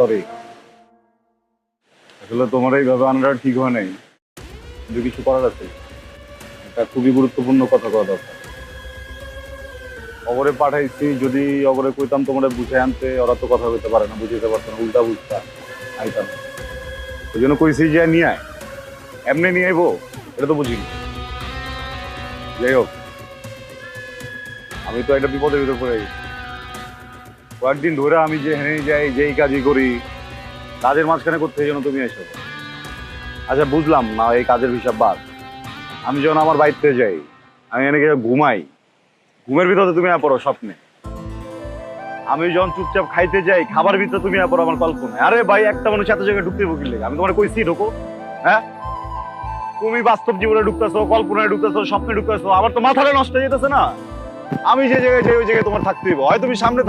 Sorry, আসলে তোমার এইভাবে আনাটা ঠিক হয় নাই। কিন্তু কিছু করার আছে, এটা খুবই গুরুত্বপূর্ণ কথা কওয়া দরকার। অগরে পাঠাইছি, যদি অগরে কইতাম তোমরা বুঝে আনতে, ওরা তো কথা বলতে পারে না, বুঝতে পারতো না, উল্টা বুঝতা আইতাম। ওই জন্য কইছি যে নিয়ে আয়। এমনি নিয়ে আইবো এটা তো বুঝিনি। যাই হোক, আমি তো একটা বিপদের ভিতর পড়ে গেছি। কয়েকদিন ধরে আমি যে হেনে যাই, যেই কাজই করি, কাজের মাঝখানে করতে যেন তুমি এসো। আচ্ছা বুঝলাম না, এই কাজের হিসাব বাদ। আমি যখন আমার বাড়িতে যাই, আমি এনে গিয়ে ঘুমাই, ঘুমের ভিতরে তুমি পড়ো স্বপ্নে। আমি যখন চুপচাপ খাইতে যাই, খাবার ভিতরে তুমি পড়ো আমার কল্পনায়। আরে ভাই, একটা মানুষ এত জায়গায় ঢুকতে বকিলে, আমি তোমার কইছি ঢোকো। হ্যাঁ, তুমি বাস্তব জীবনে ঢুকতেছো, কল্পনায় ঢুকতেছো, স্বপ্নে ঢুকতেছো, আমার তো মাথাটা নষ্ট হয়ে যেতেছে না। আমি যে জায়গায় যাই ওই জায়গায় তোমার থাকতে দিব, হয় তুমি সামনে